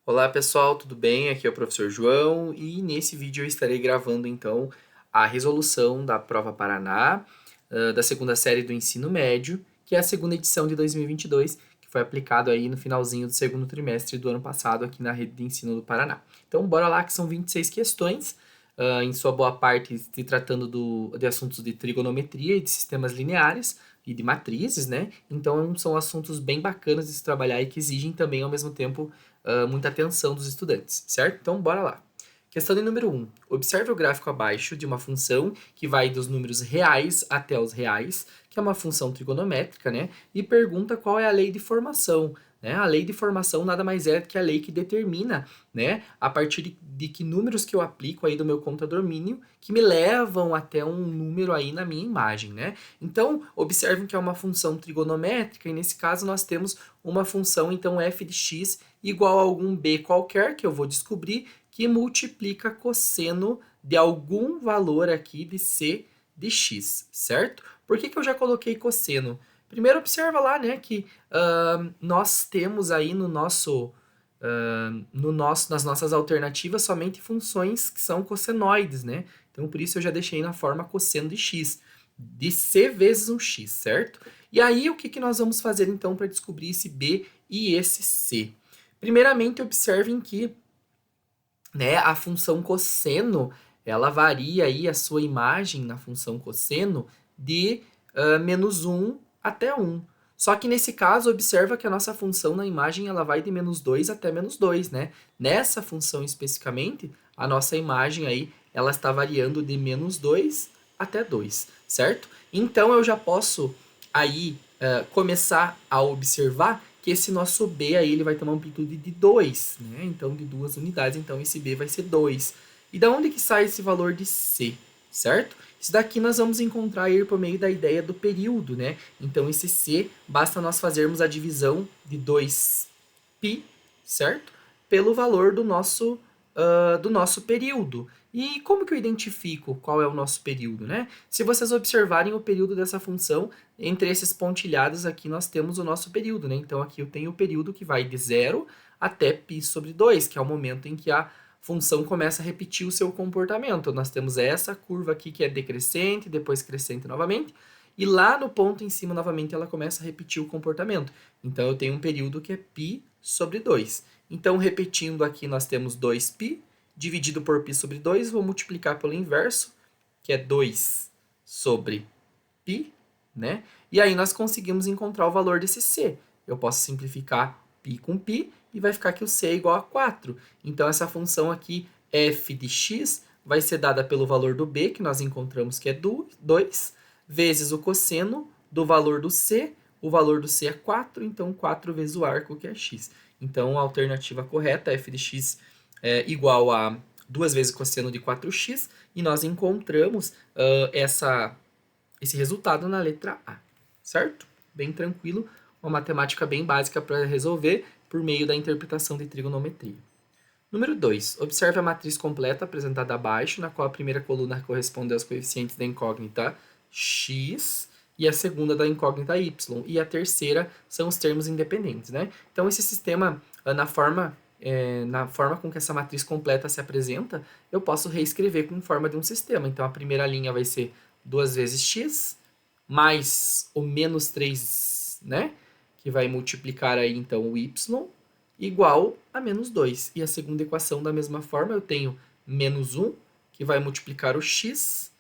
Olá pessoal, tudo bem? Aqui é o professor João e nesse vídeo eu estarei gravando então a resolução da prova Paraná, da segunda série do ensino médio, que é a segunda edição de 2022, que foi aplicado aí no finalzinho do segundo trimestre do ano passado aqui na rede de ensino do Paraná. Então bora lá que são 26 questões, em sua boa parte se tratando de assuntos de trigonometria e de sistemas lineares e de matrizes, né? Então são assuntos bem bacanas de se trabalhar e que exigem também ao mesmo tempo muita atenção dos estudantes, certo? Então, bora lá. Questão de número 1. Observe o gráfico abaixo de uma função que vai dos números reais até os reais, que é uma função trigonométrica, né? E pergunta qual é a lei de formação. Né? A lei de formação nada mais é que a lei que determina, né, a partir de que números que eu aplico aí do meu contador mínimo que me levam até um número aí na minha imagem, né? Então, observem que é uma função trigonométrica e nesse caso nós temos uma função, então, f de x igual a algum b qualquer, que eu vou descobrir, que multiplica cosseno de algum valor aqui de c de x, certo? Por que eu já coloquei cosseno? Primeiro observa lá, né, que nós temos aí nas nossas alternativas somente funções que são cossenoides, né? Então por isso eu já deixei na forma cosseno de x, de c vezes um x, certo? E aí o que nós vamos fazer então para descobrir esse b e esse c? Primeiramente, observem que, né, a função cosseno, ela varia aí a sua imagem na função cosseno de menos 1 até 1. Só que nesse caso, observa que a nossa função na imagem ela vai de menos 2 até menos 2, né? Nessa função especificamente, a nossa imagem aí ela está variando de menos 2 até 2, certo? Então eu já posso aí começar a observar que esse nosso B aí ele vai ter uma amplitude de 2, né? Então, de 2 unidades, então esse B vai ser 2. E da onde que sai esse valor de C, certo? Isso daqui nós vamos encontrar aí por meio da ideia do período, né? Então, esse C, basta nós fazermos a divisão de 2π, certo? Pelo valor do nosso período. E como que eu identifico qual é o nosso período, né? Se vocês observarem o período dessa função, entre esses pontilhados aqui nós temos o nosso período, né? Então aqui eu tenho o período que vai de 0 até π sobre 2, que é o momento em que a função começa a repetir o seu comportamento. Nós temos essa curva aqui que é decrescente, depois crescente novamente, e lá no ponto em cima novamente ela começa a repetir o comportamento. Então eu tenho um período que é π sobre 2. Então repetindo aqui nós temos 2π dividido por π sobre 2, vou multiplicar pelo inverso, que é 2 sobre π, né? E aí nós conseguimos encontrar o valor desse c. Eu posso simplificar π com π e vai ficar que o c é igual a 4. Então essa função aqui, f de x, vai ser dada pelo valor do b, que nós encontramos que é 2, vezes o cosseno do valor do c. O valor do c é 4, então 4 vezes o arco, que é x. Então a alternativa correta, f de x é igual a 2 vezes o cosseno de 4x, e nós encontramos esse resultado na letra A, certo? Bem tranquilo, uma matemática bem básica para resolver por meio da interpretação de trigonometria. Número 2. Observe a matriz completa apresentada abaixo, na qual a primeira coluna corresponde aos coeficientes da incógnita x e a segunda da incógnita y, e a terceira são os termos independentes, né? Então, esse sistema, na forma com que essa matriz completa se apresenta, eu posso reescrever com forma de um sistema. Então, a primeira linha vai ser 2 vezes x, mais o menos 3, né? Que vai multiplicar aí, então, o y, igual a menos 2. E a segunda equação, da mesma forma, eu tenho menos 1, que vai multiplicar o x,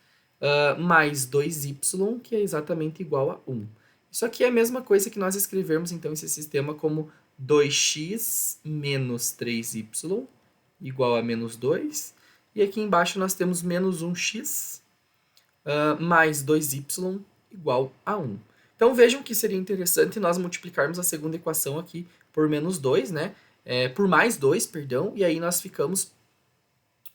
mais 2y, que é exatamente igual a 1. Isso aqui é a mesma coisa que nós escrevermos, então, esse sistema como 2x menos 3y igual a menos 2. E aqui embaixo nós temos menos 1x mais 2y igual a 1. Então vejam que seria interessante nós multiplicarmos a segunda equação aqui por menos 2, né? Por mais 2, perdão, e aí nós ficamos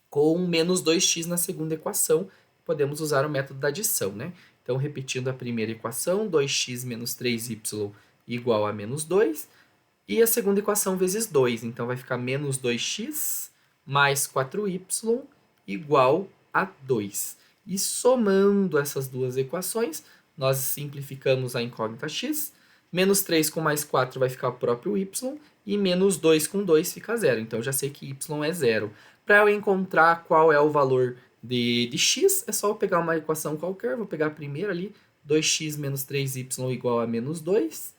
com menos 2x na segunda equação. Podemos usar o método da adição, né? Então, repetindo a primeira equação, 2x menos 3y igual a menos 2. E a segunda equação vezes 2. Então, vai ficar menos 2x mais 4y igual a 2. E somando essas duas equações, nós simplificamos a incógnita x, Menos 3 com mais 4 vai ficar o próprio y. E menos 2 com 2 fica 0. Então, eu já sei que y é 0. Para eu encontrar qual é o valor de x, é só eu pegar uma equação qualquer. Vou pegar a primeira ali. 2x menos 3y igual a menos 2.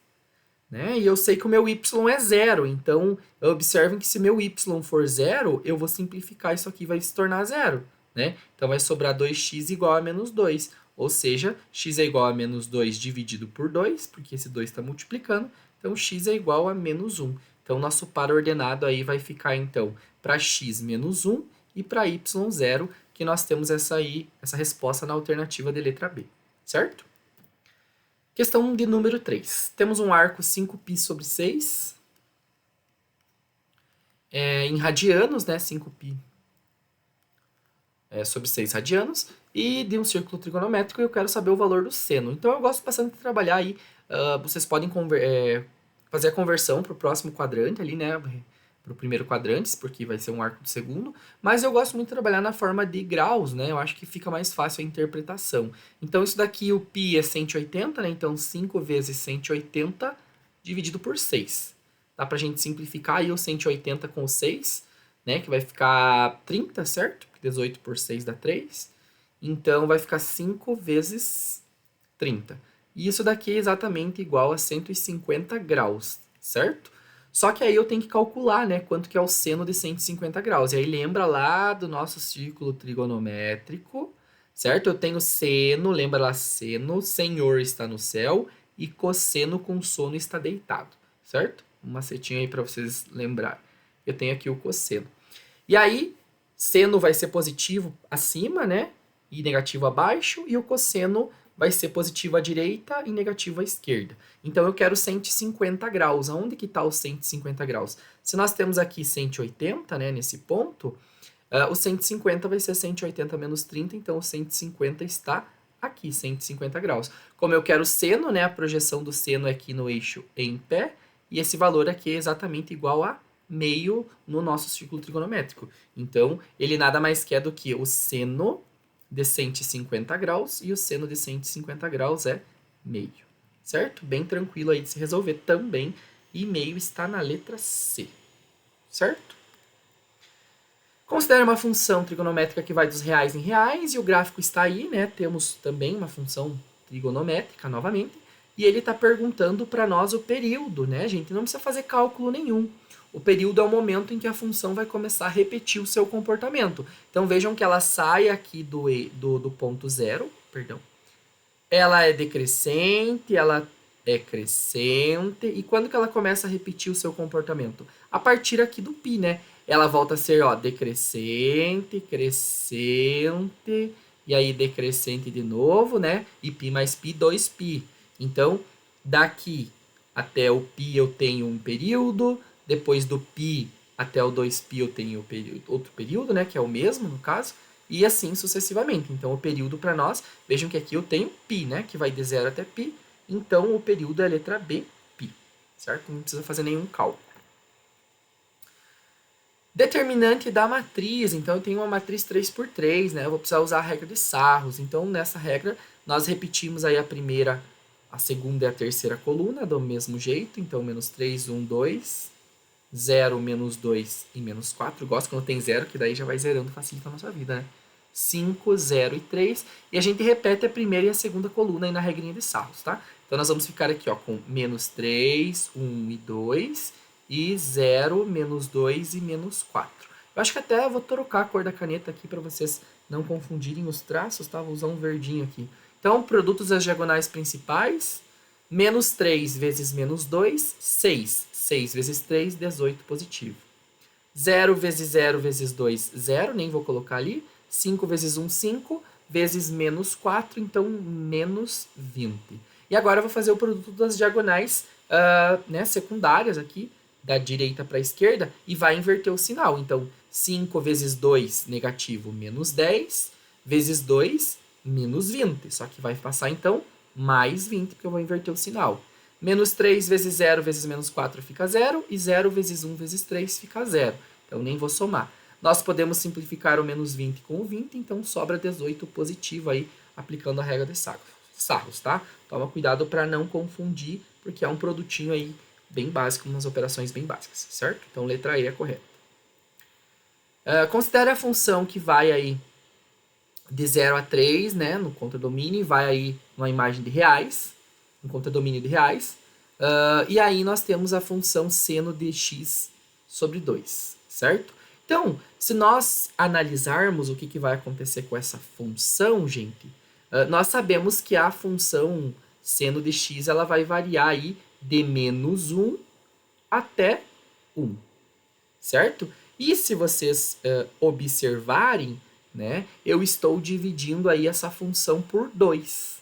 Né? E eu sei que o meu y é 0. Então, observem que se meu y for 0, eu vou simplificar isso aqui, vai se tornar 0. Né? Então, vai sobrar 2x igual a menos 2. Ou seja, x é igual a menos 2 dividido por 2, porque esse 2 está multiplicando. Então, x é igual a menos 1. Então, nosso par ordenado aí vai ficar, então, para x menos 1 e para y 0, que nós temos essa resposta na alternativa de letra B. Certo? Questão de número 3. Temos um arco 5π sobre 6. Em radianos, né? 5π sobre 6 radianos. E de um círculo trigonométrico, eu quero saber o valor do seno. Então, eu gosto bastante de trabalhar aí. Vocês podem fazer a conversão para o próximo quadrante ali, né? Para o primeiro quadrante, porque vai ser um arco do segundo. Mas eu gosto muito de trabalhar na forma de graus, né? Eu acho que fica mais fácil a interpretação. Então, isso daqui, o π é 180, né? Então, 5 vezes 180 dividido por 6. Dá para a gente simplificar aí o 180 com o 6, né? Que vai ficar 30, certo? 18 por 6 dá 3. Então, vai ficar 5 vezes 30. E isso daqui é exatamente igual a 150 graus, certo? Só que aí eu tenho que calcular, né, quanto que é o seno de 150 graus. E aí lembra lá do nosso círculo trigonométrico, certo? Eu tenho seno, lembra lá, seno, senhor está no céu, e cosseno com sono está deitado, certo? Um macetinho aí para vocês lembrarem. Eu tenho aqui o cosseno. E aí, seno vai ser positivo acima, né, e negativo abaixo, e o cosseno vai ser positivo à direita e negativo à esquerda. Então, eu quero 150 graus. Aonde que está os 150 graus? Se nós temos aqui 180, né, nesse ponto, o 150 vai ser 180 menos 30, então o 150 está aqui, 150 graus. Como eu quero seno, né, a projeção do seno é aqui no eixo em pé, e esse valor aqui é exatamente igual a meio no nosso círculo trigonométrico. Então, ele nada mais quer do que o seno de 150 graus, e o seno de 150 graus é meio, certo? Bem tranquilo aí de se resolver também, e meio está na letra C, certo? Considere uma função trigonométrica que vai dos reais em reais, e o gráfico está aí, né? Temos também uma função trigonométrica, novamente, e ele está perguntando para nós o período, né, gente? Não precisa fazer cálculo nenhum. O período é o momento em que a função vai começar a repetir o seu comportamento. Então, vejam que ela sai aqui do ponto zero, perdão. Ela é decrescente, ela é crescente. E quando que ela começa a repetir o seu comportamento? A partir aqui do π, né? Ela volta a ser, ó, decrescente, crescente, e aí decrescente de novo, né? E π mais π, 2π. Então, daqui até o π eu tenho um período. Depois do π até o 2π eu tenho outro período, né, que é o mesmo no caso, e assim sucessivamente. Então, o período para nós, vejam que aqui eu tenho π, né, que vai de 0 até π, então o período é a letra B, π, certo? Não precisa fazer nenhum cálculo. Determinante da matriz, então eu tenho uma matriz 3×3, né, eu vou precisar usar a regra de Sarros. Então, nessa regra, nós repetimos aí a primeira, a segunda e a terceira coluna do mesmo jeito, então menos 3, 1, 2... 0, menos 2 e menos 4. Eu gosto quando tem 0, que daí já vai zerando, facilita a nossa vida, né? 5, 0 e 3. E a gente repete a primeira e a segunda coluna aí na regrinha de Sarros, tá? Então, nós vamos ficar aqui, ó, com menos 3, 1 e 2. E 0, menos 2 e menos 4. Eu acho que até vou trocar a cor da caneta aqui para vocês não confundirem os traços, tá? Vou usar um verdinho aqui. Então, produtos das diagonais principais. Menos 3 vezes menos 2, 6. 6 vezes 3, 18 positivo. 0 vezes 0 vezes 2, 0, nem vou colocar ali. 5 vezes 1, 5, vezes menos 4, então menos 20. E agora eu vou fazer o produto das diagonais né, secundárias aqui, da direita para a esquerda, e vai inverter o sinal. Então, 5 vezes 2, negativo, menos 10, vezes 2, menos 20. Só que vai passar, então, mais 20, porque eu vou inverter o sinal. Menos 3 vezes 0 vezes menos 4 fica 0, e 0 vezes 1 vezes 3 fica 0. Então, nem vou somar. Nós podemos simplificar o menos 20 com o 20, então sobra 18 positivo aí, aplicando a regra de Sarros, tá? Toma cuidado para não confundir, porque é um produtinho aí bem básico, umas operações bem básicas, certo? Então, letra E é correta. Considere a função que vai aí de 0 a 3, né, no contradomínio, e vai aí numa imagem de reais, no contradomínio de reais. E aí nós temos a função seno de x sobre 2, certo? Então, se nós analisarmos o que vai acontecer com essa função, gente, nós sabemos que a função seno de x ela vai variar aí de menos 1 até 1, certo? E se vocês observarem, né, eu estou dividindo aí essa função por 2,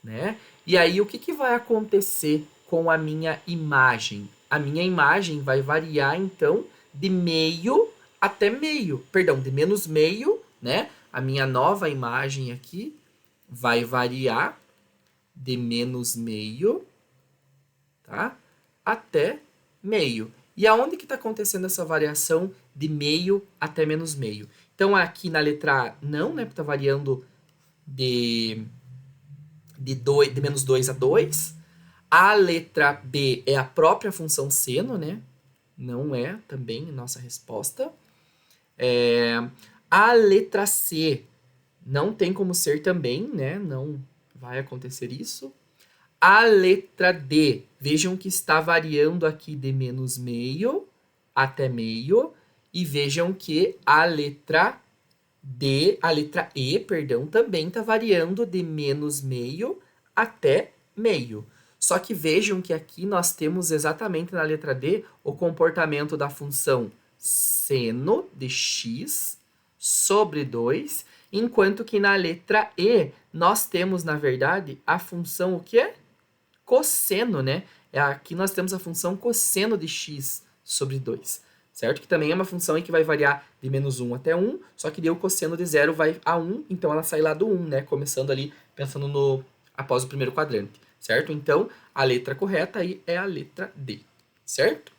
né? E aí o que vai acontecer com a minha imagem? A minha imagem vai variar, então, de meio até meio. Perdão, de menos meio, né? A minha nova imagem aqui vai variar de menos meio, tá? Até meio. E aonde que está acontecendo essa variação de meio até menos meio? Então, aqui na letra A, não, né? Porque está variando de menos 2 a 2. A letra B é a própria função seno, né? Não é também nossa resposta. A letra C não tem como ser também, né? Não vai acontecer isso. A letra D, vejam que está variando aqui de menos meio até meio. E vejam que a letra E, perdão, também está variando de menos meio até meio. Só que vejam que aqui nós temos exatamente na letra D o comportamento da função seno de x sobre 2, enquanto que na letra E nós temos, na verdade, a função o quê? Cosseno, né? Aqui nós temos a função cosseno de x sobre 2, certo? Que também é uma função aí que vai variar de menos 1 até 1, só que daí o cosseno de 0 vai a 1, então ela sai lá do 1, né? Começando ali, pensando no após o primeiro quadrante, certo? Então, a letra correta aí é a letra D, certo?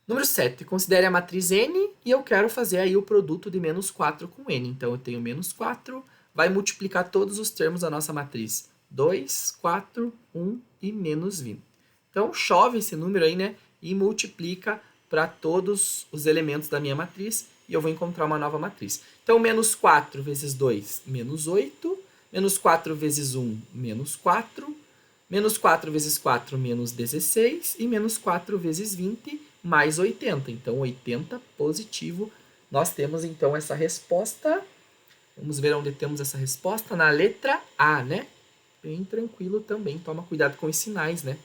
Número 7, considere a matriz N e eu quero fazer aí o produto de menos 4 com N. Então, eu tenho menos 4, vai multiplicar todos os termos da nossa matriz. 2, 4, 1 e menos 20. Então, chove esse número aí, né? E multiplica para todos os elementos da minha matriz e eu vou encontrar uma nova matriz. Então, menos 4 vezes 2, menos 8. Menos 4 vezes 1, menos 4. Menos 4 vezes 4, menos 16. E menos 4 vezes 20, mais 80. Então, 80 positivo. Nós temos, então, essa resposta. Vamos ver onde temos essa resposta. Na letra A, né? Bem tranquilo também. Toma cuidado com os sinais, né?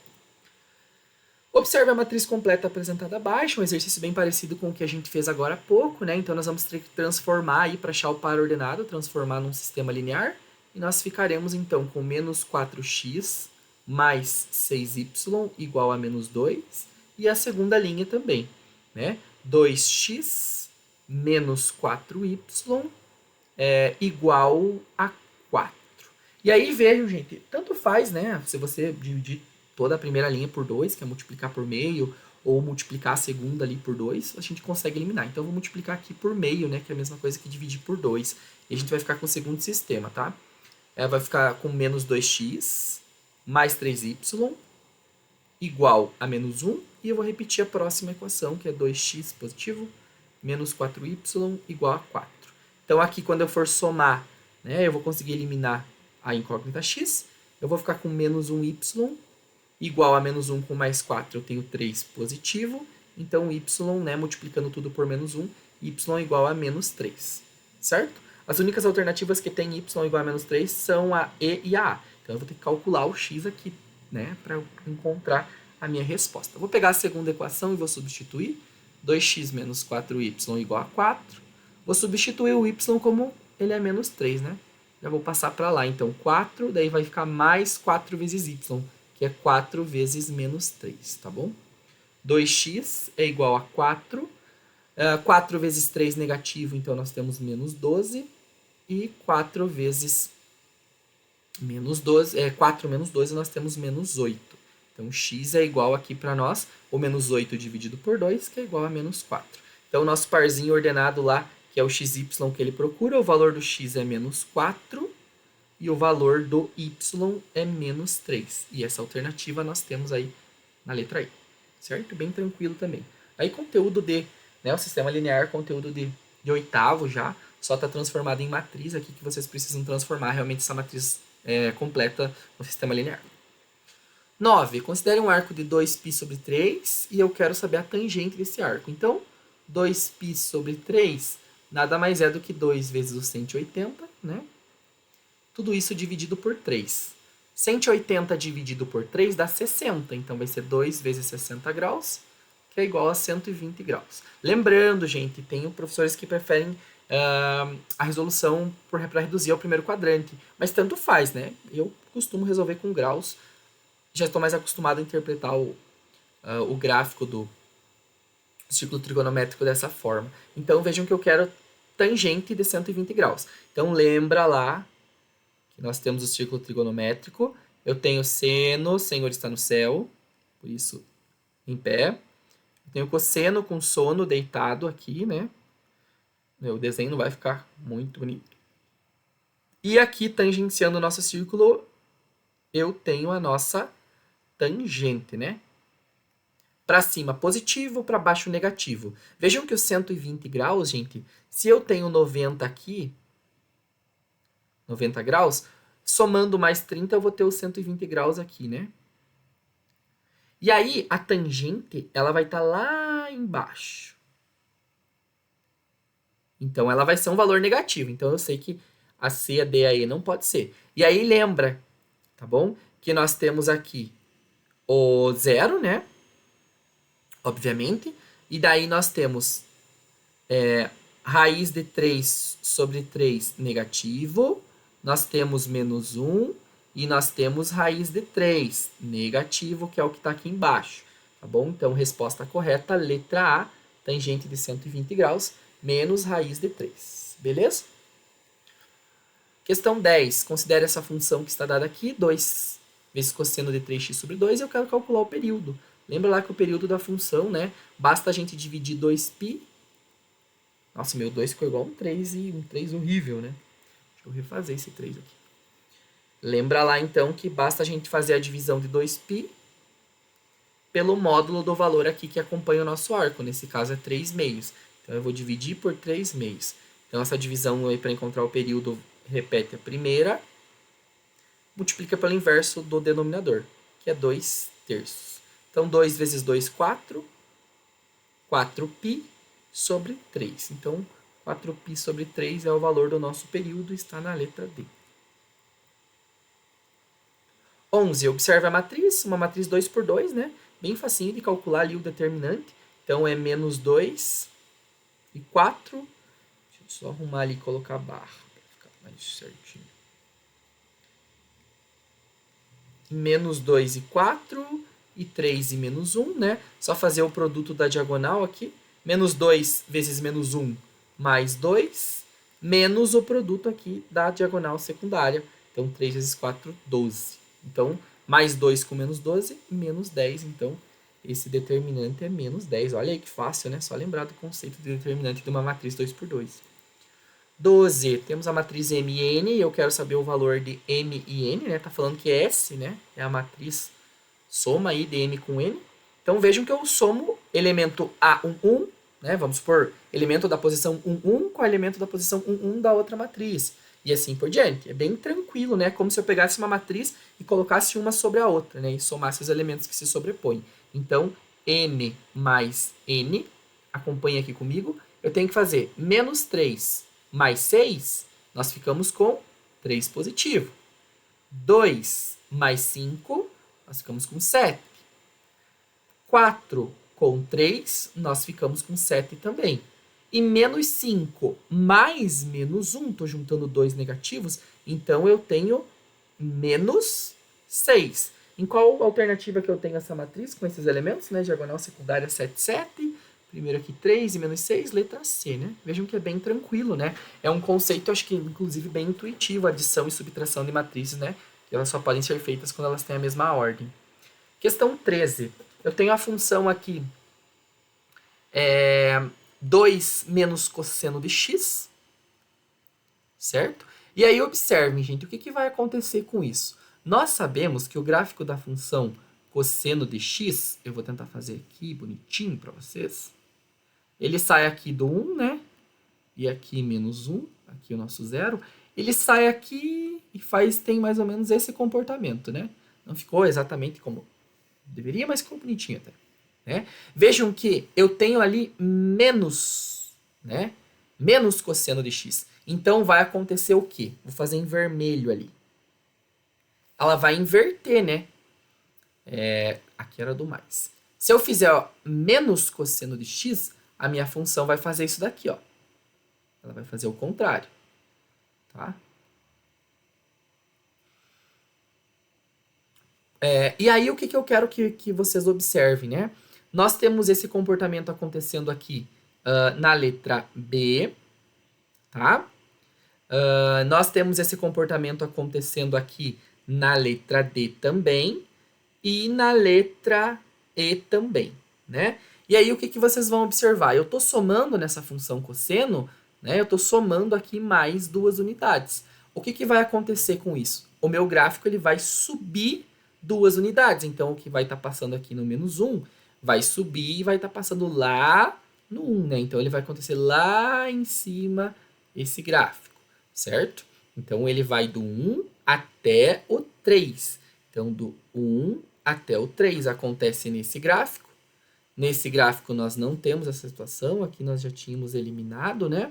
Observe a matriz completa apresentada abaixo, um exercício bem parecido com o que a gente fez agora há pouco, né? Então, nós vamos ter que transformar aí para achar o par ordenado, transformar num sistema linear. E nós ficaremos, então, com menos 4x mais 6y igual a menos 2. E a segunda linha também, né? 2x menos 4y igual a 4. E aí, vejam, gente, tanto faz, né? Se você dividir toda a primeira linha por 2, que é multiplicar por meio, ou multiplicar a segunda ali por 2, a gente consegue eliminar. Então, eu vou multiplicar aqui por meio, né? Que é a mesma coisa que dividir por 2. E a gente vai ficar com o segundo sistema, tá? Vai ficar com menos 2x mais 3y igual a menos 1. E eu vou repetir a próxima equação, que é 2x positivo menos 4y igual a 4. Então, aqui, quando eu for somar, né, eu vou conseguir eliminar a incógnita x. Eu vou ficar com menos 1y igual a menos 1 com mais 4. Eu tenho 3 positivo. Então, y, né, multiplicando tudo por menos 1, y igual a menos 3. Certo? As únicas alternativas que tem y igual a menos 3 são a E e a A. Então, eu vou ter que calcular o x aqui, né, para encontrar a minha resposta. Eu vou pegar a segunda equação e vou substituir. 2x menos 4y igual a 4. Vou substituir o y como ele é menos 3, né? Já vou passar para lá. Então, 4, daí vai ficar mais 4 vezes y, que é 4 vezes menos 3, tá bom? 2x é igual a 4. 4 vezes 3 negativo, então nós temos menos 12. E 4 vezes menos 12, 4 menos 12, nós temos menos 8. Então, x é igual aqui para nós, o menos 8 dividido por 2, que é igual a menos 4. Então, o nosso parzinho ordenado lá, que é o xy que ele procura, o valor do x é menos 4. e o valor do y é menos 3. E essa alternativa nós temos aí na letra I, certo? Bem tranquilo também. Aí conteúdo de, né, o sistema linear, conteúdo de oitavo já, só está transformado em matriz aqui que vocês precisam transformar realmente essa matriz completa no sistema linear. 9. Considere um arco de 2π sobre 3 e eu quero saber a tangente desse arco. Então, 2π sobre 3 nada mais é do que 2 vezes o 180, né? Tudo isso dividido por 3. 180 dividido por 3 dá 60, então vai ser 2 vezes 60 graus, que é igual a 120 graus. Lembrando, gente, tem professores que preferem a resolução para reduzir ao primeiro quadrante, mas tanto faz, né? Eu costumo resolver com graus, já estou mais acostumado a interpretar o gráfico do círculo trigonométrico dessa forma. Então vejam que eu quero tangente de 120 graus. Então lembra lá que nós temos o círculo trigonométrico, eu tenho seno, o Senhor está no céu, por isso em pé. Eu tenho cosseno com sono deitado aqui, né? O desenho não vai ficar muito bonito. E aqui, tangenciando o nosso círculo, eu tenho a nossa tangente, né? Para cima positivo, para baixo negativo. Vejam que os 120 graus, gente, se eu tenho 90 aqui, 90 graus, somando mais 30 eu vou ter os 120 graus aqui, né? E aí a tangente, ela vai estar lá embaixo. Então ela vai ser um valor negativo. Então eu sei que a C, a D e a E não pode ser. E aí lembra, tá bom? Que nós temos aqui o zero, né? Obviamente. E daí nós temos raiz de 3 sobre 3 negativo. Nós temos menos 1. E nós temos raiz de 3 negativo, que é o que está aqui embaixo. Tá bom? Então, resposta correta, letra A, tangente de 120 graus, menos raiz de 3. Beleza? Questão 10. Considere essa função que está dada aqui, 2 vezes cosseno de 3x sobre 2, eu quero calcular o período. Lembra lá que o período da função, né? Basta a gente dividir 2π. Nossa, meu 2 ficou igual a um 3 e um 3 horrível, né? Deixa eu refazer esse 3 aqui. Lembra lá, então, que basta a gente fazer a divisão de 2π pelo módulo do valor aqui que acompanha o nosso arco. Nesse caso, é 3 meios. Então, eu vou dividir por 3 meios. Então, essa divisão aí para encontrar o período repete a primeira, multiplica pelo inverso do denominador, que é 2 terços. Então, 2 vezes 2, 4. 4π sobre 3. Então, 4π sobre 3 é o valor do nosso período, está na letra D. 11. Observe a matriz, uma matriz 2 por 2, né? Bem facinho de calcular ali o determinante. Então, é menos 2 e 4. Deixa eu só arrumar ali e colocar a barra, para ficar mais certinho. Menos 2 e 4, e 3 e menos 1, né? Só fazer o produto da diagonal aqui. Menos 2 vezes menos 1, mais 2, menos o produto aqui da diagonal secundária. Então, 3 vezes 4, 12. Então, mais 2 com menos 12, menos 10. Então, esse determinante é menos 10. Olha aí que fácil, né? Só lembrar do conceito de determinante de uma matriz 2 por 2. 12. Temos a matriz M e N. E eu quero saber o valor de M e N, né? Tá falando que S, né? É a matriz soma aí de M com N. Então, vejam que eu somo elemento A1, 1, né? Vamos supor, elemento da posição 1, 1 com elemento da posição 1, 1 da outra matriz. E assim por diante. É bem tranquilo, né? Como se eu pegasse uma matriz e colocasse uma sobre a outra, né? E somasse os elementos que se sobrepõem. Então, M mais N, acompanha aqui comigo, eu tenho que fazer menos 3 mais 6, nós ficamos com 3 positivo. 2 mais 5, nós ficamos com 7. 4 com 3, nós ficamos com 7 também. E menos 5 mais menos 1, estou juntando dois negativos, então eu tenho menos 6. Em qual alternativa que eu tenho essa matriz com esses elementos, né? Diagonal secundária 7, 7. Primeiro aqui 3 e menos 6, letra C, né? Vejam que é bem tranquilo, né? É um conceito, acho que inclusive bem intuitivo, adição e subtração de matrizes, né? Que elas só podem ser feitas quando elas têm a mesma ordem. Questão 13. Eu tenho a função aqui 2 menos cosseno de x, certo? E aí, observem, gente, o que vai acontecer com isso? Nós sabemos que o gráfico da função cosseno de x, eu vou tentar fazer aqui bonitinho para vocês, ele sai aqui do 1, né? E aqui menos 1, aqui o nosso zero. Ele sai aqui e tem mais ou menos esse comportamento, né? Não ficou exatamente como deveria, mas ficou bonitinho até. Né? Vejam que eu tenho ali menos, né? Menos cosseno de x. Então vai acontecer o quê? Vou fazer em vermelho ali. Ela vai inverter, né? Aqui era do mais. Se eu fizer ó, menos cosseno de x, a minha função vai fazer isso daqui, ó. Ela vai fazer o contrário, tá? E aí, o que eu quero que vocês observem, né? Nós temos esse comportamento acontecendo aqui na letra B, tá? Nós temos esse comportamento acontecendo aqui na letra D também e na letra E também, né? E aí, o que vocês vão observar? Eu estou somando nessa função cosseno, né? Eu estou somando aqui mais 2 unidades. O que vai acontecer com isso? O meu gráfico ele vai subir 2 unidades. Então, o que vai estar passando aqui no menos 1 vai subir e vai estar passando lá no 1, né? Então, ele vai acontecer lá em cima esse gráfico, certo? Então, ele vai do 1 até o 3. Então, do 1 até o 3 acontece nesse gráfico. Nesse gráfico nós não temos essa situação, aqui nós já tínhamos eliminado, né?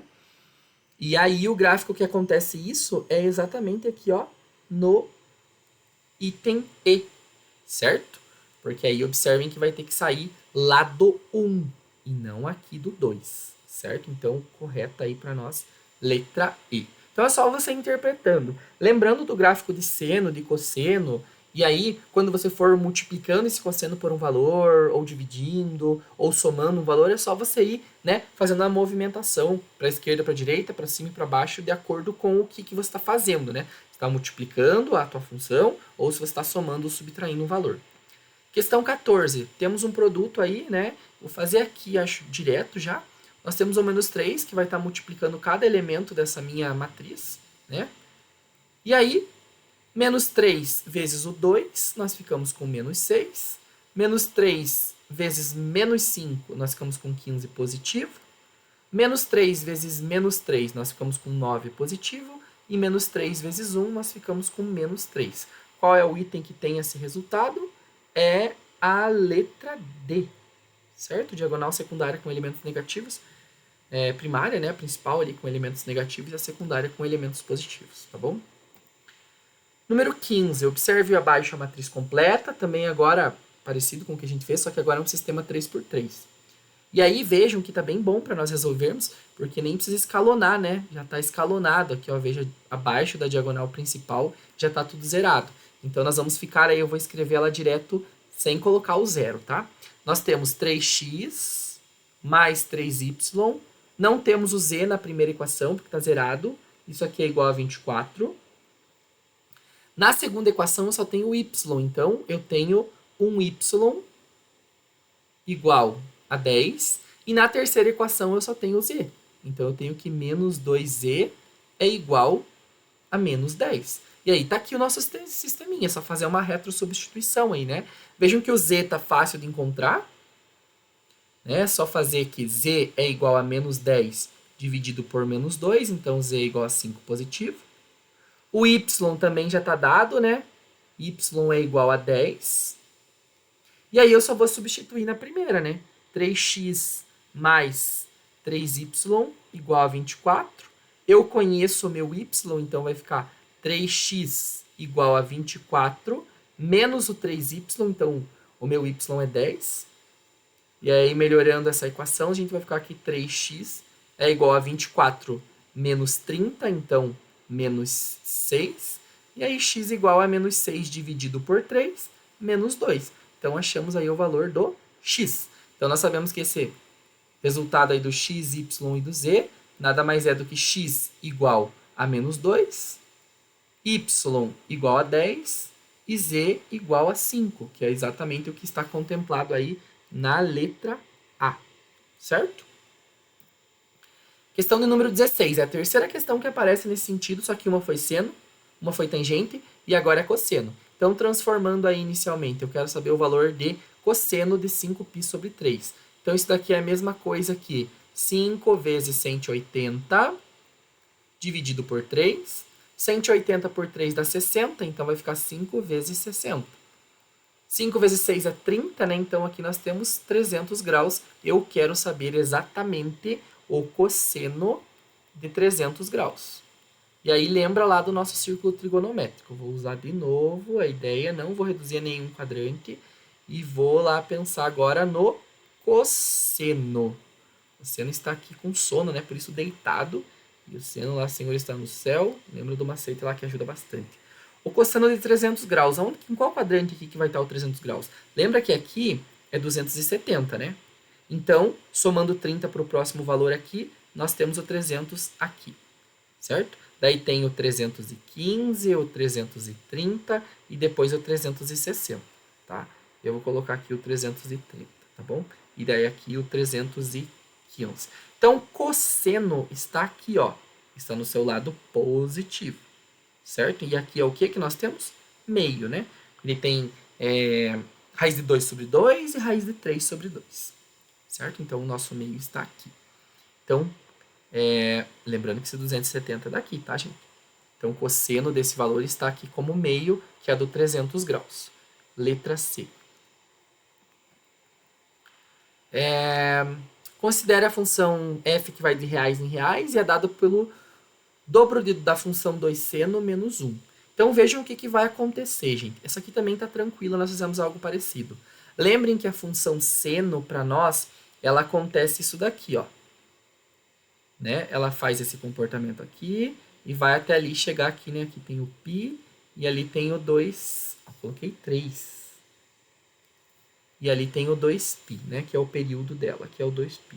E aí o gráfico que acontece isso é exatamente aqui, ó, no item E, certo? Porque aí observem que vai ter que sair lá do 1 e não aqui do 2, certo? Então, correta aí para nós, letra E. Então é só você interpretando. Lembrando do gráfico de seno, de cosseno, e aí, quando você for multiplicando esse cosseno por um valor, ou dividindo, ou somando um valor, é só você ir, né, fazendo a movimentação para a esquerda, para a direita, para cima e para baixo, de acordo com o que você está fazendo, né? Você está multiplicando a tua função, ou se você está somando ou subtraindo um valor. Questão 14. Temos um produto aí, né? Vou fazer aqui, acho, direto já. Nós temos o menos 3, que vai estar multiplicando cada elemento dessa minha matriz, né? E aí, menos 3 vezes o 2, nós ficamos com menos 6. Menos 3 vezes menos 5, nós ficamos com 15 positivo. Menos 3 vezes menos 3, nós ficamos com 9 positivo. E menos 3 vezes 1, nós ficamos com menos 3. Qual é o item que tem esse resultado? É a letra D, certo? Diagonal secundária com elementos negativos. Primária, né? A principal ali com elementos negativos e a secundária com elementos positivos, tá bom? Número 15, observe abaixo a matriz completa, também agora parecido com o que a gente fez, só que agora é um sistema 3x3. E aí vejam que tá bem bom para nós resolvermos, porque nem precisa escalonar, né? Já está escalonado aqui, ó, veja abaixo da diagonal principal, já está tudo zerado. Então nós vamos ficar aí, eu vou escrever ela direto sem colocar o zero, tá? Nós temos 3x mais 3y, não temos o z na primeira equação, porque está zerado, isso aqui é igual a 24. Na segunda equação eu só tenho o y, então eu tenho um y igual a 10, e na terceira equação eu só tenho o z. Então eu tenho que menos 2z é igual a menos 10. E aí tá aqui o nosso sisteminha, é só fazer uma retrosubstituição aí, né? Vejam que o z tá fácil de encontrar, né? É só fazer que z é igual a menos 10 dividido por menos 2, então z é igual a 5 positivo. O y também já está dado, né? Y é igual a 10. E aí eu só vou substituir na primeira, né? 3x mais 3y igual a 24. Eu conheço o meu y, então vai ficar 3x igual a 24 menos o 3y, então o meu y é 10. E aí, melhorando essa equação, a gente vai ficar aqui 3x é igual a 24 menos 30, então menos 6. E aí, x igual a menos 6 dividido por 3, menos 2. Então, achamos aí o valor do x. Então, nós sabemos que esse resultado aí do x, y e do z nada mais é do que x igual a menos 2, y igual a 10 e z igual a 5, que é exatamente o que está contemplado aí na letra A, certo? Questão de número 16, é a terceira questão que aparece nesse sentido, só que uma foi seno, uma foi tangente e agora é cosseno. Então, transformando aí inicialmente, eu quero saber o valor de cosseno de 5π sobre 3. Então, isso daqui é a mesma coisa que 5 vezes 180 dividido por 3. 180 por 3 dá 60, então vai ficar 5 vezes 60. 5 vezes 6 é 30, né? Então aqui nós temos 300 graus. Eu quero saber exatamente o cosseno de 300 graus. E aí lembra lá do nosso círculo trigonométrico. Vou usar de novo a ideia, não vou reduzir a nenhum quadrante. E vou lá pensar agora no cosseno. O seno está aqui com sono, né? Por isso deitado. E o seno lá, Senhor, está no céu. Lembra do macete lá que ajuda bastante. O cosseno de 300 graus. Em qual quadrante aqui que vai estar o 300 graus? Lembra que aqui é 270, né? Então, somando 30 para o próximo valor aqui, nós temos o 300 aqui, certo? Daí tem o 315, o 330 e depois o 360, tá? Eu vou colocar aqui o 330, tá bom? E daí aqui o 315. Então, cosseno está aqui, ó. Está no seu lado positivo, certo? E aqui é o que nós temos? Meio, né? Ele tem raiz de 2 sobre 2 e raiz de 3 sobre 2, certo? Então, o nosso meio está aqui. Então, lembrando que esse 270 é daqui, tá, gente? Então, o cosseno desse valor está aqui como meio, que é do 300 graus. Letra C. Considere a função f que vai de reais em reais e é dada pelo dobro da função 2 seno menos 1. Então vejam o que vai acontecer, gente. Essa aqui também está tranquila, nós fizemos algo parecido. Lembrem que a função seno, para nós, ela acontece isso daqui, ó. Né? Ela faz esse comportamento aqui e vai até ali, chegar aqui, né? Aqui tem o π e ali tem o 2... coloquei 3. E ali tem o 2π, né? Que é o período dela, que é o 2π.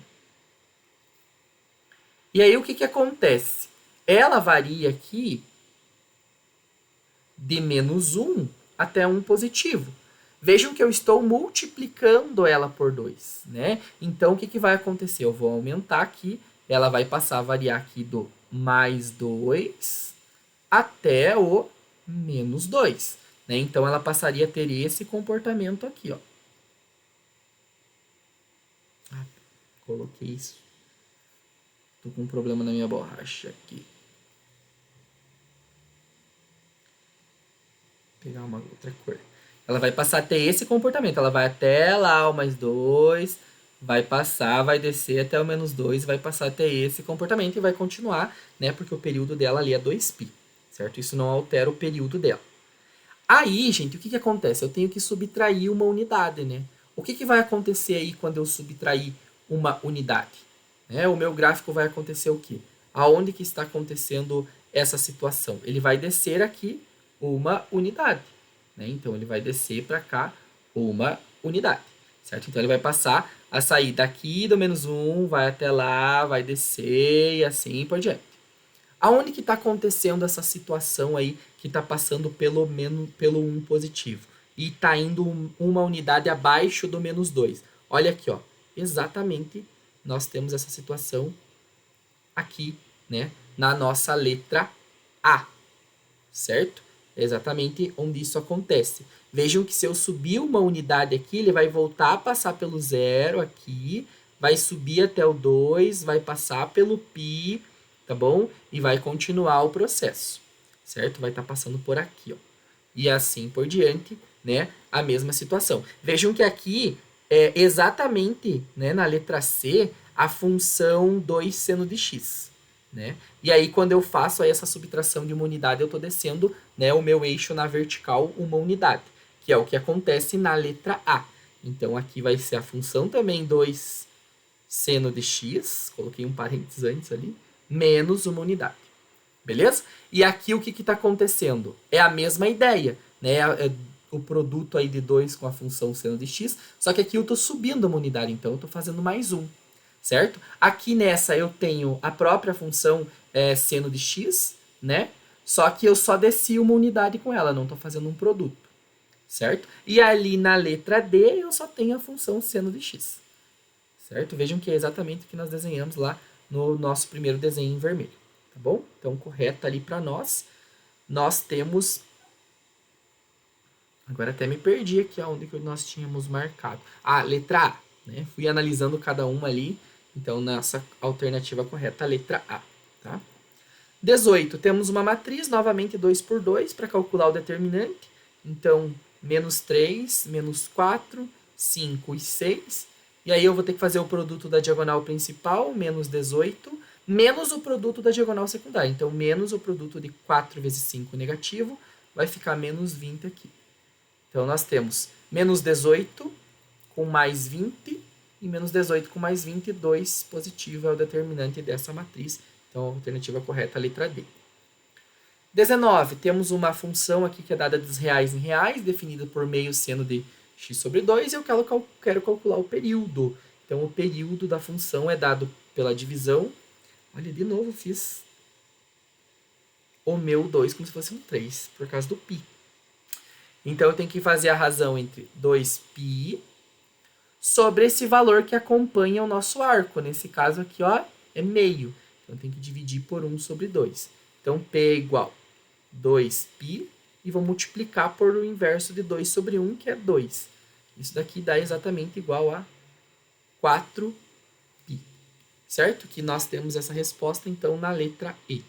E aí o que acontece? Ela varia aqui de menos 1 até 1 positivo. Vejam que eu estou multiplicando ela por 2, né? Então, o que vai acontecer? Eu vou aumentar aqui, ela vai passar a variar aqui do mais 2 até o menos 2, né? Então, ela passaria a ter esse comportamento aqui, ó. Coloquei isso. Tô com um problema na minha borracha aqui. Vou pegar uma outra cor. Ela vai passar a ter esse comportamento. Ela vai até lá o mais 2, vai passar, vai descer até o menos 2, vai passar a ter esse comportamento e vai continuar, né? Porque o período dela ali é 2π, certo? Isso não altera o período dela. Aí, gente, o que acontece? Eu tenho que subtrair uma unidade, né? O que vai acontecer aí quando eu subtrair uma unidade? O meu gráfico vai acontecer o quê? Aonde que está acontecendo essa situação? Ele vai descer aqui uma unidade, né? Então, ele vai descer para cá uma unidade, certo? Então, ele vai passar a sair daqui do menos 1, vai até lá, vai descer e assim por diante. Aonde que está acontecendo essa situação aí que está passando pelo 1 positivo? E está indo uma unidade abaixo do menos 2. Olha aqui, ó. Exatamente nós temos essa situação aqui, né? Na nossa letra A, certo? É exatamente onde isso acontece. Vejam que se eu subir uma unidade aqui, ele vai voltar a passar pelo 0 aqui, vai subir até o 2, vai passar pelo π, tá bom? E vai continuar o processo, certo? Vai estar passando por aqui, ó. E assim por diante, né? A mesma situação. Vejam que aqui é exatamente, né, na letra C, a função 2 seno de x, né? E aí, quando eu faço aí essa subtração de uma unidade, eu estou descendo, né, o meu eixo na vertical uma unidade, que é o que acontece na letra A. Então, aqui vai ser a função também 2 seno de x, coloquei um parênteses antes ali, menos uma unidade. Beleza? E aqui o que está acontecendo? É a mesma ideia, né? O produto aí de 2 com a função seno de x, só que aqui eu estou subindo uma unidade, então eu estou fazendo mais 1, certo? Aqui nessa eu tenho a própria função seno de x, né? Só que eu só desci uma unidade com ela, não estou fazendo um produto, certo? E ali na letra D eu só tenho a função seno de x, certo? Vejam que é exatamente o que nós desenhamos lá no nosso primeiro desenho em vermelho, tá bom? Então, correta ali para nós temos... Agora até me perdi aqui onde que nós tínhamos marcado. Ah, letra A, né? Fui analisando cada uma ali, então nessa alternativa correta, a letra A, tá? 18, temos uma matriz, novamente 2 por 2, para calcular o determinante. Então, menos 3, menos 4, 5 e 6. E aí eu vou ter que fazer o produto da diagonal principal, menos 18, menos o produto da diagonal secundária. Então, menos o produto de 4 vezes 5 negativo, vai ficar menos 20 aqui. Então, nós temos menos 18 com mais 20 e menos 18 com mais 22 positivo é o determinante dessa matriz. Então, a alternativa correta é a letra D. 19, temos uma função aqui que é dada dos reais em reais, definida por meio seno de x sobre 2, e eu quero calcular o período. Então, o período da função é dado pela divisão. Olha, de novo fiz o meu 2 como se fosse um 3, por causa do π. Então, eu tenho que fazer a razão entre 2π sobre esse valor que acompanha o nosso arco. Nesse caso aqui, ó, é meio. Então, tem que dividir por 1 sobre 2. Então, P é igual a 2π e vou multiplicar por o inverso de 2 sobre 1, que é 2. Isso daqui dá exatamente igual a 4π. Certo? Que nós temos essa resposta, então, na letra E.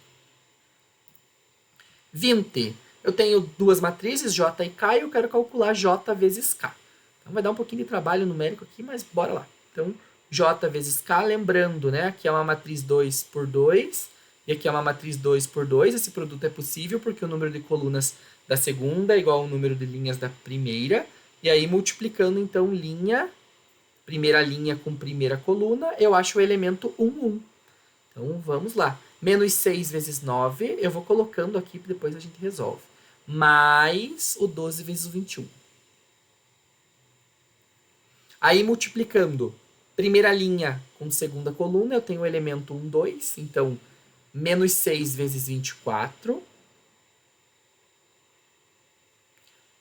20. Eu tenho duas matrizes, J e K, e eu quero calcular J vezes K. Então, vai dar um pouquinho de trabalho numérico aqui, mas bora lá. Então, J vezes K, lembrando, né? Aqui é uma matriz 2 por 2, e aqui é uma matriz 2 por 2. Esse produto é possível porque o número de colunas da segunda é igual ao número de linhas da primeira. E aí, multiplicando, então, primeira linha com primeira coluna, eu acho o elemento 1, 1. Então, vamos lá. Menos 6 vezes 9, eu vou colocando aqui, depois a gente resolve. Mais o 12 vezes o 21. Aí, multiplicando primeira linha com segunda coluna, eu tenho o elemento 1, 2. Então, menos 6 vezes 24.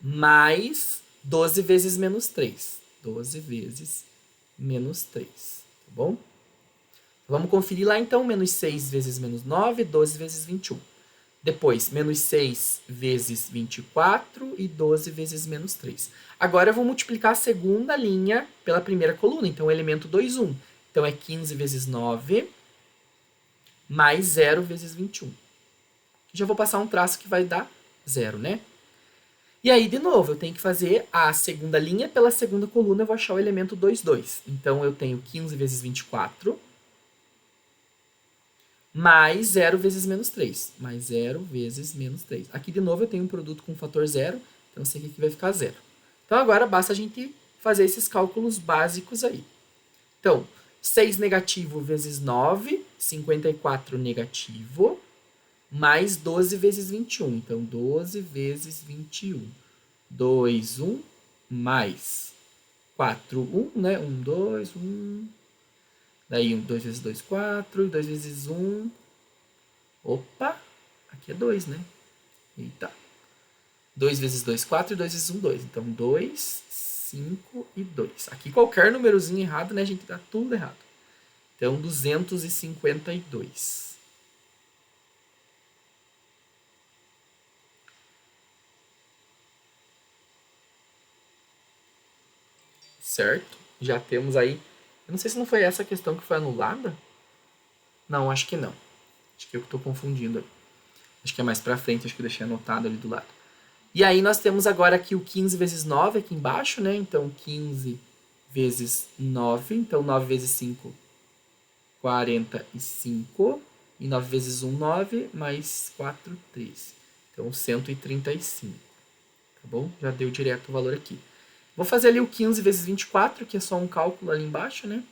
Mais 12 vezes menos 3. 12 vezes menos 3. Tá bom? Vamos conferir lá, então. Menos 6 vezes menos 9, 12 vezes 21. Depois, menos 6 vezes 24 e 12 vezes menos 3. Agora, eu vou multiplicar a segunda linha pela primeira coluna. Então, o elemento 2, 1. Então, é 15 vezes 9 mais 0 vezes 21. Já vou passar um traço que vai dar 0, né? E aí, de novo, eu tenho que fazer a segunda linha pela segunda coluna. Eu vou achar o elemento 2, 2. Então, eu tenho 15 vezes 24 mais 0 vezes menos 3. Mais 0 vezes menos 3. Aqui, de novo, eu tenho um produto com fator 0. Então, esse aqui vai ficar 0. Então, agora basta a gente fazer esses cálculos básicos aí. Então, 6 negativo vezes 9, 54 negativo, mais 12 vezes 21. Então, 12 vezes 21. 2, 1, mais 4, 1, né? 1, 2, 1... Daí, 2 vezes 2, 4. 2 vezes 1. Opa! Aqui é 2, né? Eita. 2 vezes 2, 4. E 2 vezes 1, 2. Então, 2, 5 e 2. Aqui, qualquer númerozinho errado, né, gente? Dá tudo errado. Então, 252. Certo? Já temos aí... Eu não sei se não foi essa questão que foi anulada. Não, acho que não. Acho que eu estou confundindo. Acho que é mais pra frente, acho que eu deixei anotado ali do lado. E aí nós temos agora aqui o 15 vezes 9 aqui embaixo, né? Então, 15 vezes 9. Então, 9 vezes 5, 45. E 9 vezes 1, 9. Mais 4, 13. Então, 135. Tá bom? Já deu direto o valor aqui. Vou fazer ali o 15 vezes 24, que é só um cálculo ali embaixo, né?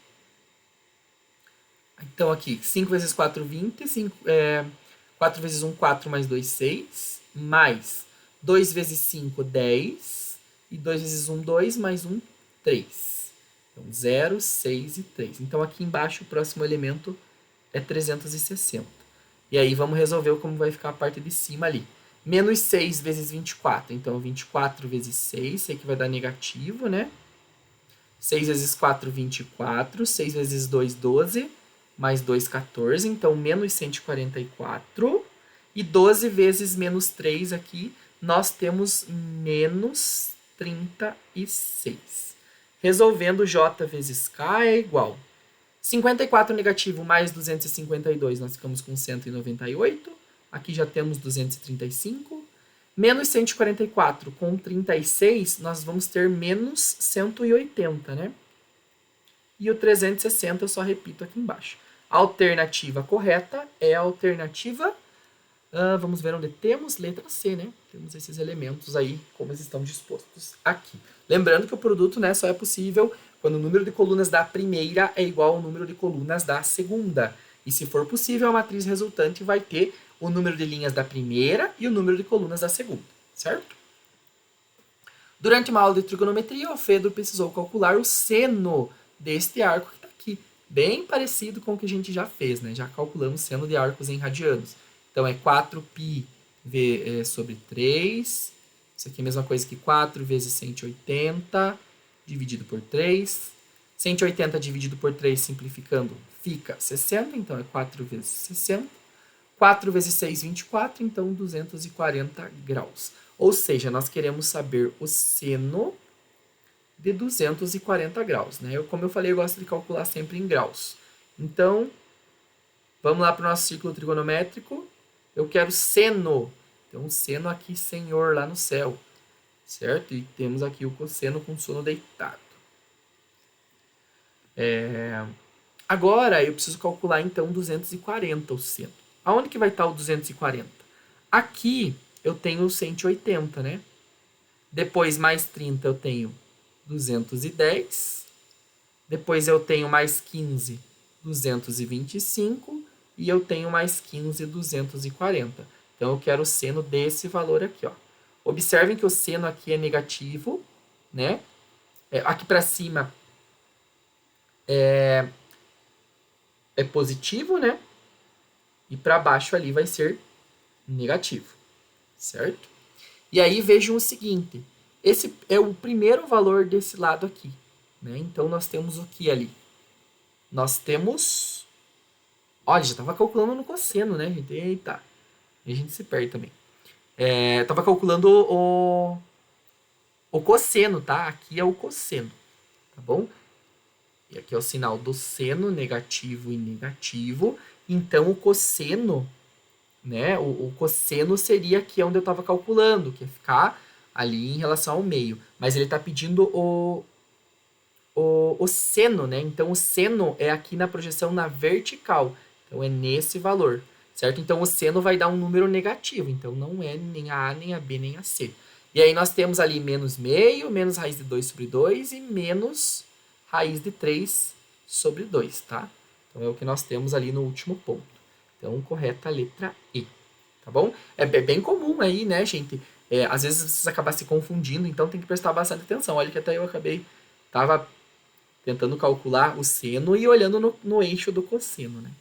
Então, aqui, 5 vezes 4, 20. 4 vezes 1, 4, mais 2, 6. Mais 2 vezes 5, 10. E 2 vezes 1, 2, mais 1, 3. Então, 0, 6 e 3. Então, aqui embaixo, o próximo elemento é 360. E aí, vamos resolver como vai ficar a parte de cima ali. Menos 6 vezes 24. Então, 24 vezes 6, isso aqui vai dar negativo, né? 6 vezes 4, 24. 6 vezes 2, 12. mais 2, 14. Então, menos 144. E 12 vezes menos 3 aqui, nós temos menos 36. Resolvendo J vezes K é igual 54 negativo mais 252, nós ficamos com 198. Aqui já temos 235. Menos 144 com 36, nós vamos ter menos 180, né? E o 360 eu só repito aqui embaixo. A alternativa correta é a alternativa... vamos ver onde temos, letra C, né? Temos esses elementos aí, como eles estão dispostos aqui. Lembrando que o produto, né, só é possível quando o número de colunas da primeira é igual ao número de colunas da segunda. E se for possível, a matriz resultante vai ter o número de linhas da primeira e o número de colunas da segunda, certo? Durante uma aula de trigonometria, o Fedro precisou calcular o seno deste arco que está aqui. Bem parecido com o que a gente já fez, né? Já calculamos o seno de arcos em radianos. Então, é 4π sobre 3. Isso aqui é a mesma coisa que 4 vezes 180 dividido por 3. 180 dividido por 3, simplificando, fica 60. Então, é 4 vezes 60. 4 vezes 6, 24. Então, 240 graus. Ou seja, nós queremos saber o seno de 240 graus. Né? Como eu falei, eu gosto de calcular sempre em graus. Então, vamos lá para o nosso círculo trigonométrico. Eu quero seno. Então, seno aqui, senhor, lá no céu. Certo? E temos aqui o cosseno com sono deitado. Agora, eu preciso calcular, então, 240 o seno. Aonde que vai estar o 240? Aqui, eu tenho 180, né? Depois, mais 30, eu tenho 210. Depois, eu tenho mais 15, 225. E eu tenho mais 15, 240. Então, eu quero o seno desse valor aqui, ó. Observem que o seno aqui é negativo, né? Aqui para cima é positivo, né? E para baixo ali vai ser negativo, certo? E aí vejam o seguinte, esse é o primeiro valor desse lado aqui, né? Então, nós temos o que ali? Nós temos... Olha, já estava calculando no cosseno, né, gente? Eita, e a gente se perde também. Estava calculando o cosseno, tá? Aqui é o cosseno, tá bom? E aqui é o sinal do seno, negativo e negativo. Então, o cosseno, né? O cosseno seria aqui onde eu estava calculando, que é ficar ali em relação ao meio. Mas ele está pedindo o seno, né? Então, o seno é aqui na projeção na vertical. Então, é nesse valor, certo? Então, o seno vai dar um número negativo. Então, não é nem a A, nem a B, nem a C. E aí, nós temos ali menos meio, menos raiz de 2 sobre 2 e menos raiz de 3 sobre 2, tá? Então, é o que nós temos ali no último ponto. Então, correta a letra E, tá bom? É bem comum aí, né, gente? Às vezes, vocês acabam se confundindo, então tem que prestar bastante atenção. Olha que até eu tava tentando calcular o seno e olhando no eixo do cosseno, né?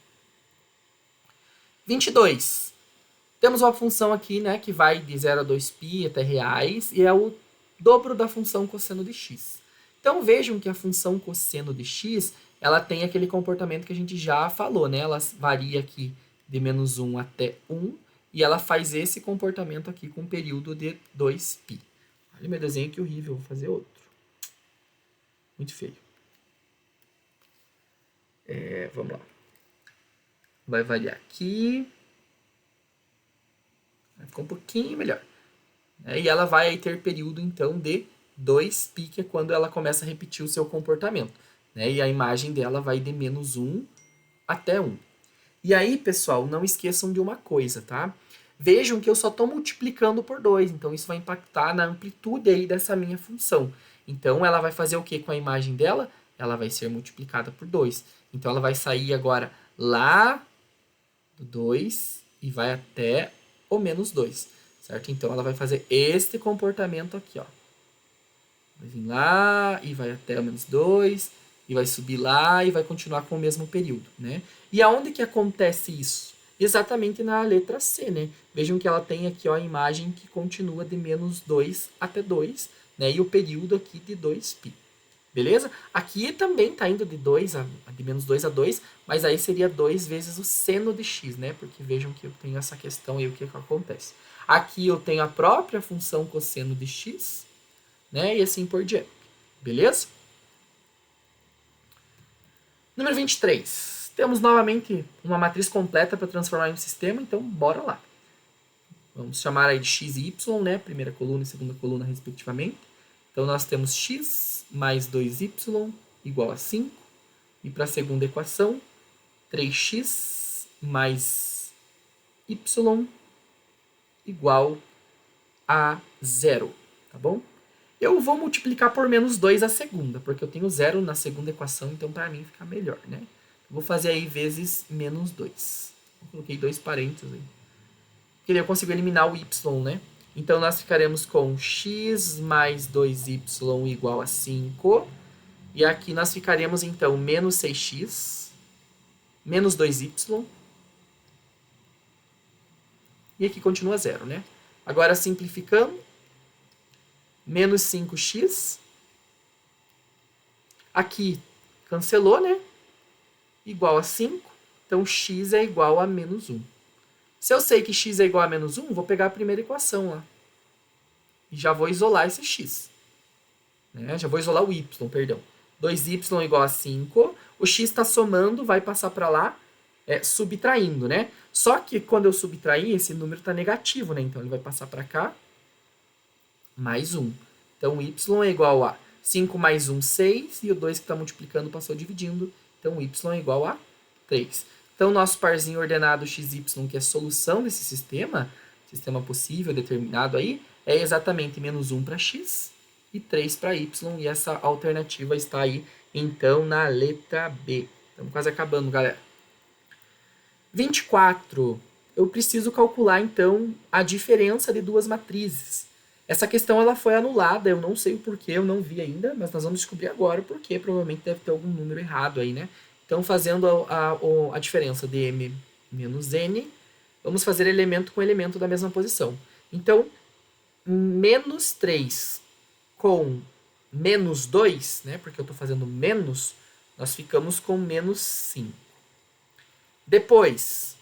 22. Temos uma função aqui, né, que vai de 0 a 2π até reais, e é o dobro da função cosseno de x. Então, vejam que a função cosseno de x, ela tem aquele comportamento que a gente já falou, né? Ela varia aqui de menos 1 até 1, e ela faz esse comportamento aqui com um período de 2π. Olha meu desenho que horrível, vou fazer outro. Muito feio. Vamos lá. Vai variar aqui. Ficou um pouquinho melhor. E ela vai aí ter período, então, de 2π, que é quando ela começa a repetir o seu comportamento. E a imagem dela vai de menos 1 até 1. E aí, pessoal, não esqueçam de uma coisa, tá? Vejam que eu só estou multiplicando por 2, então isso vai impactar na amplitude aí dessa minha função. Então, ela vai fazer o que com a imagem dela? Ela vai ser multiplicada por 2. Então, ela vai sair agora lá do 2 e vai até o menos 2, certo? Então, ela vai fazer este comportamento aqui, ó. Vai vir lá e vai até o menos 2, e vai subir lá e vai continuar com o mesmo período, né? E aonde que acontece isso? Exatamente na letra C, né? Vejam que ela tem aqui, ó, a imagem que continua de menos 2 até 2, né? E o período aqui de 2π. Beleza? Aqui também está indo de menos 2 a 2, mas aí seria 2 vezes o seno de x, né? Porque vejam que eu tenho essa questão aí, o que acontece. Aqui eu tenho a própria função cosseno de x, né? E assim por diante. Beleza? Número 23. Temos novamente uma matriz completa para transformar em um sistema, então bora lá. Vamos chamar aí de x e y, né? Primeira coluna e segunda coluna, respectivamente. Então, nós temos x mais 2y igual a 5. E para a segunda equação, 3x mais y igual a 0. Tá bom? Eu vou multiplicar por menos 2 a segunda, porque eu tenho 0 na segunda equação, então para mim fica melhor, né? Eu vou fazer aí vezes menos 2. Eu coloquei 2 parênteses aí. Porque eu consigo eliminar o y, né? Então, nós ficaremos com x mais 2y igual a 5. E aqui nós ficaremos, então, menos 6x, menos 2y. E aqui continua 0, né? Agora, simplificando, menos 5x. Aqui, cancelou, né? Igual a 5. Então, x é igual a menos 1. Se eu sei que x é igual a menos 1, vou pegar a primeira equação lá. E já vou isolar esse x. Né? Já vou isolar o y, perdão. 2y igual a 5. O x está somando, vai passar para lá, subtraindo, né? Só que quando eu subtrair, esse número está negativo, né? Então, ele vai passar para cá, mais 1. Então, y é igual a 5 mais 1, 6. E o 2 que está multiplicando passou dividindo. Então, y é igual a 3. Então, nosso parzinho ordenado xy, que é a solução desse sistema possível, determinado aí, é exatamente menos 1 para x e 3 para y. E essa alternativa está aí, então, na letra B. Estamos quase acabando, galera. 24. Eu preciso calcular, então, a diferença de duas matrizes. Essa questão ela foi anulada, eu não sei o porquê, eu não vi ainda, mas nós vamos descobrir agora o porquê. Provavelmente deve ter algum número errado aí, né? Então, fazendo a diferença de m menos n, vamos fazer elemento com elemento da mesma posição. Então, menos 3 com menos 2, né, porque eu estou fazendo menos, nós ficamos com menos 5. Depois,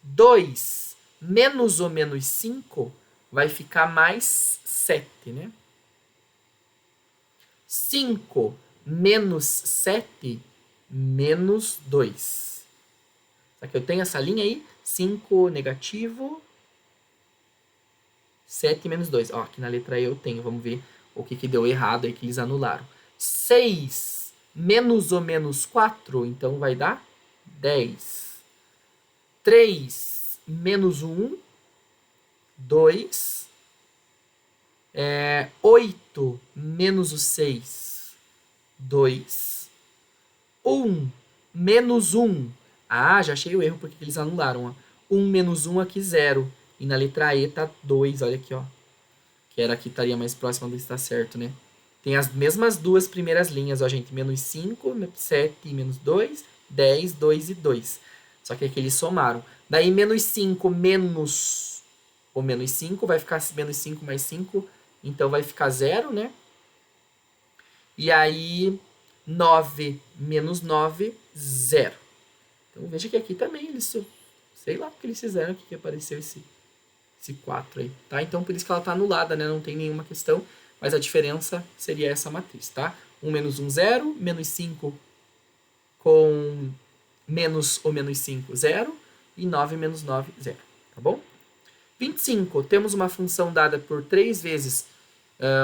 2 menos o menos 5 vai ficar mais 7, né? 5 menos 7 menos 2. Só que eu tenho essa linha aí, 5 negativo, 7 menos 2. Ó, aqui na letra E eu tenho, vamos ver o que deu errado aí que eles anularam. 6 menos o menos 4, então vai dar 10. 3 menos 1, 2. 8 menos o 6, 2. 1 menos 1. Ah, já achei o erro porque eles anularam. Ó. 1 menos 1 aqui, 0. E na letra E tá 2, olha aqui, ó. Que era aqui, estaria mais próxima do estar certo, né? Tem as mesmas duas primeiras linhas, ó, gente. Menos 5, 7 e menos 2, 10, 2 e 2. Só que aqui eles somaram. Daí, menos 5 menos o menos 5 vai ficar menos 5 mais 5. Então, vai ficar 0, né? E aí, 9 menos 9, 0. Então, veja que aqui também eles... Sei lá o que eles fizeram aqui que apareceu esse 4 aí, tá? Então, por isso que ela tá anulada, né? Não tem nenhuma questão, mas a diferença seria essa matriz, tá? 1 menos 1, 0. Menos 5 com menos o menos 5, 0. E 9 menos 9, 0. Tá bom? 25. Temos uma função dada por 3 vezes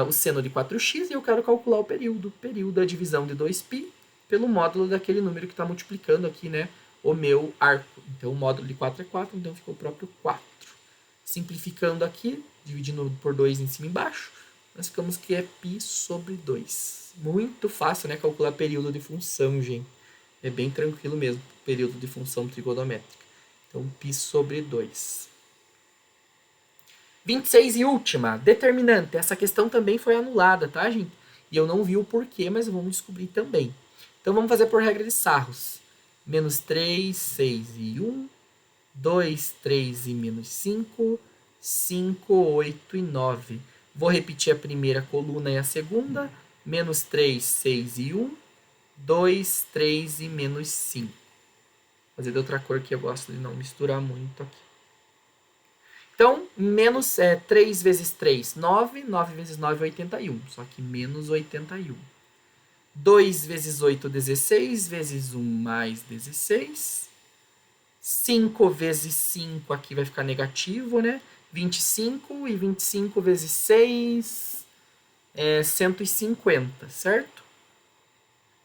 o seno de 4x e eu quero calcular o período. Período da divisão de 2π pelo módulo daquele número que está multiplicando aqui, né? O meu arco. Então, o módulo de 4 é 4, então ficou o próprio 4. Simplificando aqui, dividindo por 2 em cima e embaixo, nós ficamos que é π sobre 2. Muito fácil, né? Calcular período de função, gente. É bem tranquilo mesmo, período de função trigonométrica. Então, π sobre 2. 26 e última, determinante. Essa questão também foi anulada, tá, gente? E eu não vi o porquê, mas vamos descobrir também. Então, vamos fazer por regra de Sarros. Menos 3, 6 e 1. 2, 3 e menos 5. 5, 8 e 9. Vou repetir a primeira coluna e a segunda. menos 3, 6 e 1, 2, 3 e menos 5. Vou fazer de outra cor que eu gosto de não misturar muito aqui. Então, menos 3 vezes 3, 9. 9 vezes 9, 81. Só que menos 81. 2 vezes 8, 16. Vezes 1, mais 16. 5 vezes 5, aqui vai ficar negativo, né? 25. E 25 vezes 6 é 150, certo?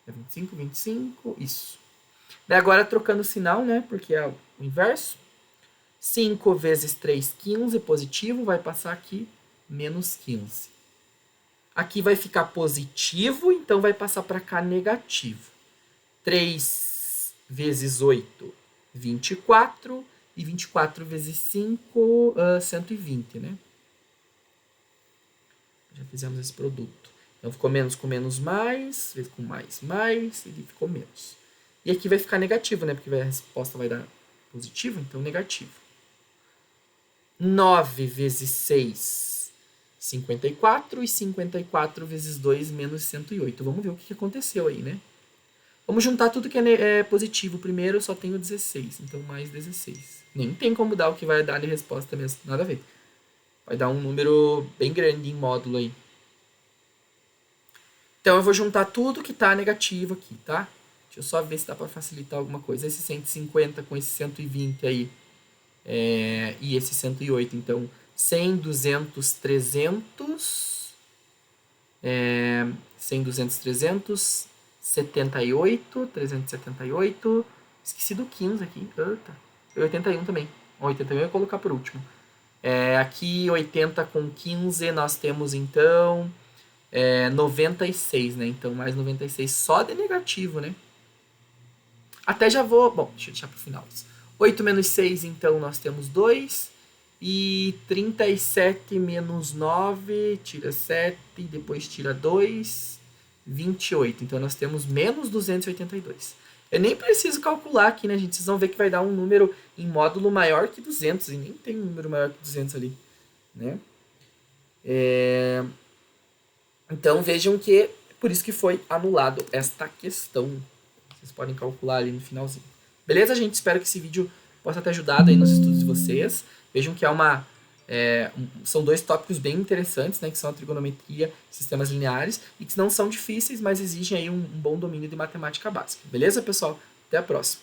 É 25, 25, isso. Daí agora trocando o sinal, né? Porque é o inverso. 5 vezes 3, 15, positivo, vai passar aqui, menos 15. Aqui vai ficar positivo, então vai passar para cá negativo. 3 vezes 8, 24. E 24 vezes 5, 120, né? Já fizemos esse produto. Então ficou menos com menos mais, vezes com mais, e ficou menos. E aqui vai ficar negativo, né? Porque a resposta vai dar positivo, então negativo. 9 vezes 6, 54. E 54 vezes 2, menos 108. Vamos ver o que aconteceu aí, né? Vamos juntar tudo que é positivo. Primeiro eu só tenho 16, então mais 16. Nem tem como dar o que vai dar de resposta mesmo, nada a ver. Vai dar um número bem grande em módulo aí. Então eu vou juntar tudo que está negativo aqui, tá? Deixa eu só ver se dá para facilitar alguma coisa. Esse 150 com esse 120 aí. E esse 108. Então, 100, 200, 300. 100, 200, 300. 78, 378. Esqueci do 15 aqui. Eita. 81 também. 81 eu vou colocar por último. Aqui 80 com 15 nós temos então 96, né? Então mais 96 só de negativo, né? Até já vou... Bom, deixa eu deixar para o final. 8 menos 6, então nós temos 2. E 37 menos 9, tira 7, depois tira 2, 28. Então nós temos menos 282. Eu nem preciso calcular aqui, né, gente? Vocês vão ver que vai dar um número em módulo maior que 200. E nem tem um número maior que 200 ali, né? Então vejam que é por isso que foi anulado esta questão. Vocês podem calcular ali no finalzinho. Beleza, gente? Espero que esse vídeo possa ter ajudado aí nos estudos de vocês. Vejam que são dois tópicos bem interessantes, né? Que são a trigonometria e sistemas lineares. E que não são difíceis, mas exigem aí um bom domínio de matemática básica. Beleza, pessoal? Até a próxima.